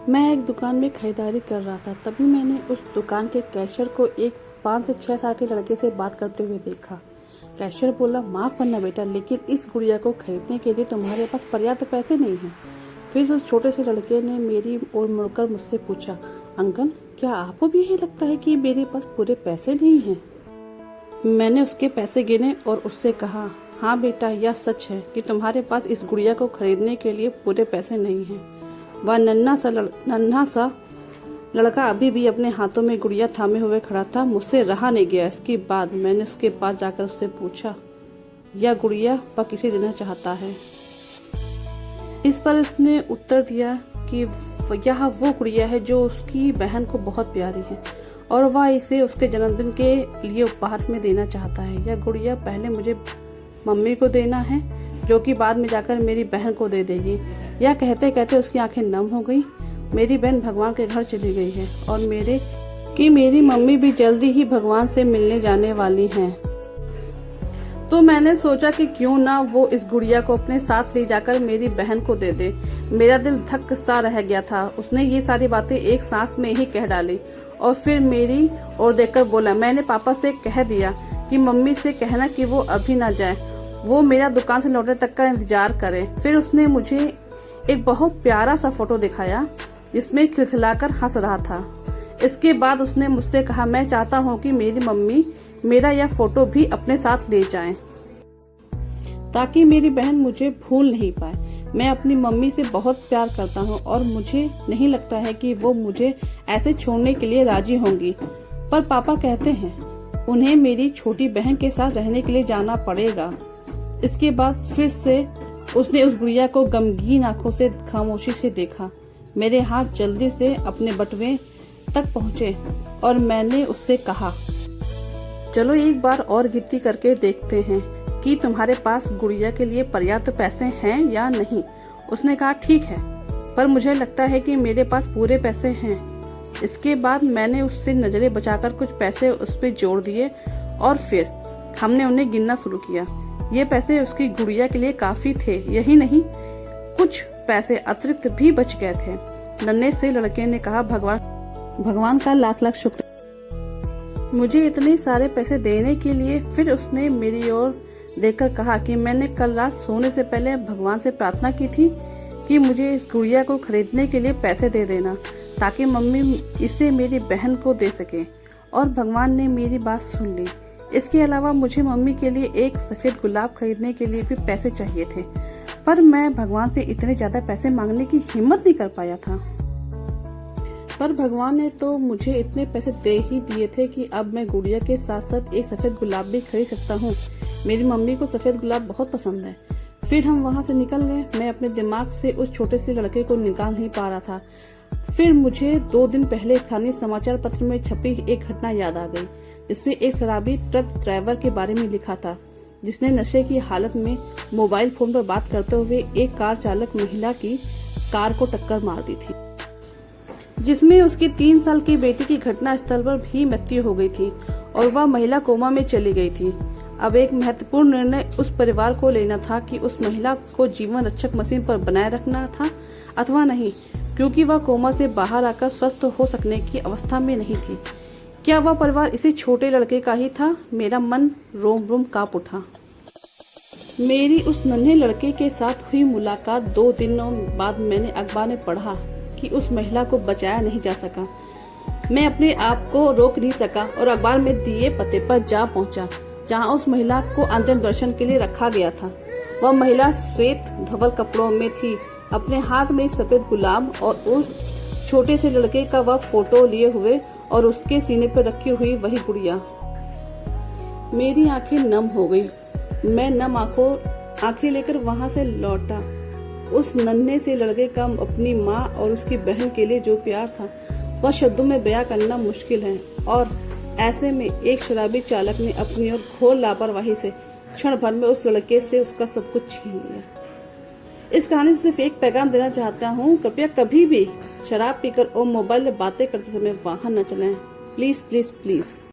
मैं एक दुकान में खरीदारी कर रहा था, तभी मैंने उस दुकान के कैशियर को एक 5 से 6 साल के लड़के से बात करते हुए देखा। कैशियर बोला, माफ करना बेटा, लेकिन इस गुड़िया को खरीदने के लिए तुम्हारे पास पर्याप्त पैसे नहीं हैं। फिर उस छोटे से लड़के ने मेरी ओर मुड़कर मुझसे पूछा, अंकल, क्या आपको भी यही लगता है कि मेरे पास पूरे पैसे नहीं हैं? मैंने उसके पैसे गिने और उससे कहा, हाँ बेटा, यह सच है कि तुम्हारे पास इस गुड़िया को खरीदने के लिए पूरे पैसे नहीं हैं। वह नन्हा सा लड़का अभी भी अपने हाथों में गुड़िया थामे हुए खड़ा था। मुझसे रहा नहीं गया। इसके बाद मैंने उसके पास जाकर उससे पूछा, यह गुड़िया वह किसे देना चाहता है? इस पर उसने उत्तर दिया कि यह वो गुड़िया है जो उसकी बहन को बहुत प्यारी है और वह इसे उसके जन्मदिन के लिए उपहार में देना चाहता है। यह गुड़िया पहले मुझे मम्मी को देना है, जो कि बाद में जाकर मेरी बहन को दे देगी। यह कहते कहते उसकी आंखें नम हो गई। मेरी बहन भगवान के घर चली गई है और मेरी मम्मी भी जल्दी ही भगवान से मिलने जाने वाली हैं। तो मैंने सोचा कि क्यों ना वो इस गुड़िया को अपने साथ ले जाकर मेरी बहन को दे दे। मेरा दिल धक सा रह गया था। उसने ये सारी बातें एक सांस में ही कह डाली और फिर मेरी ओर देखकर बोला, मैंने पापा से कह दिया कि मम्मी से कहना कि वो अभी ना जाए, वो मेरा दुकान से लौटने तक का इंतजार करे। फिर उसने मुझे एक बहुत प्यारा सा फोटो दिखाया जिसमें खिलखिलाकर हंस रहा था। इसके बाद उसने मुझसे कहा, मैं चाहता हूँ कि मेरी मम्मी मेरा यह फोटो भी अपने साथ ले जाएं, ताकि मेरी बहन मुझे भूल नहीं पाए। मैं अपनी मम्मी से बहुत प्यार करता हूँ और मुझे नहीं लगता है कि वो मुझे ऐसे छोड़ने के लिए राजी होंगी। पर पापा कहते हैं उन्हें मेरी छोटी बहन के साथ रहने के लिए जाना पड़ेगा। इसके बाद फिर से उसने उस गुड़िया को गमगीन आंखों से खामोशी से देखा। मेरे हाथ जल्दी से अपने बटुए तक पहुँचे और मैंने उससे कहा, चलो एक बार और गिनती करके देखते हैं कि तुम्हारे पास गुड़िया के लिए पर्याप्त पैसे हैं या नहीं। उसने कहा, ठीक है, पर मुझे लगता है कि मेरे पास पूरे पैसे हैं। इसके बाद मैंने उससे नजरें बचाकर कुछ पैसे उस पर जोड़ दिए और फिर हमने उन्हें गिनना शुरू किया। ये पैसे उसकी गुड़िया के लिए काफी थे। यही नहीं, कुछ पैसे अतिरिक्त भी बच गए थे। नन्हे से लड़के ने कहा, भगवान का लाख लाख शुक्र मुझे इतने सारे पैसे देने के लिए। फिर उसने मेरी ओर देखकर कहा कि मैंने कल रात सोने से पहले भगवान से प्रार्थना की थी कि मुझे इस गुड़िया को खरीदने के लिए पैसे दे देना, ताकि मम्मी इसे मेरी बहन को दे सके। और भगवान ने मेरी बात सुन ली। इसके अलावा मुझे मम्मी के लिए एक सफेद गुलाब खरीदने के लिए भी पैसे चाहिए थे, पर मैं भगवान से इतने ज्यादा पैसे मांगने की हिम्मत नहीं कर पाया था। पर भगवान ने तो मुझे इतने पैसे दे ही दिए थे कि अब मैं गुड़िया के साथ साथ एक सफेद गुलाब भी खरीद सकता हूँ। मेरी मम्मी को सफेद गुलाब बहुत पसंद है। फिर हम वहाँ से निकल गए। मैं अपने दिमाग से उस छोटे से लड़के को निकाल नहीं पा रहा था। फिर मुझे 2 दिन पहले स्थानीय समाचार पत्र में छपी एक घटना याद आ गई, जिसमें एक शराबी ट्रक ड्राइवर के बारे में लिखा था, जिसने नशे की हालत में मोबाइल फोन पर बात करते हुए एक कार चालक महिला की कार को टक्कर मार दी थी, जिसमें उसकी 3 साल की बेटी की घटना स्थल पर भी मृत्यु हो गई थी और वह महिला कोमा में चली गई थी। अब एक महत्वपूर्ण निर्णय उस परिवार को लेना था कि उस महिला को जीवन रक्षक मशीन पर बनाए रखना था अथवा नहीं, क्योंकि वह कोमा से बाहर आकर स्वस्थ हो सकने की अवस्था में नहीं थी। क्या वह परिवार इसी छोटे लड़के का ही था? मेरा मन रोम रोम कांप उठा। मेरी उस नन्हे लड़के के साथ हुई मुलाकात 2 दिनों बाद मैंने अखबार में पढ़ा कि उस महिला को बचाया नहीं जा सका। मैं अपने आप को रोक नहीं सका और अखबार में दिए पते पर जा पहुंचा, जहां उस महिला को अंतिम दर्शन के लिए रखा गया था। वह महिला श्वेत धवल कपड़ों में थी, अपने हाथ में एक सफेद गुलाब और उस छोटे से लड़के का वह फोटो लिए हुए और उसके सीने पर रखी हुई वही गुड़िया। मेरी आंखें नम हो गई। मैं नम आंखें लेकर वहां से लौटा। उस नन्हे से लड़के का अपनी माँ और उसकी बहन के लिए जो प्यार था, वह शब्दों में बयां करना मुश्किल है। और ऐसे में एक शराबी चालक ने अपनी ओर घोर लापरवाही से क्षण भर में उस लड़के से उसका सब कुछ छीन लिया। इस कहानी से सिर्फ एक पैगाम देना चाहता हूँ, कृपया कभी भी शराब पीकर और मोबाइल में बातें करते समय वाहन न चलाएं। Please please please.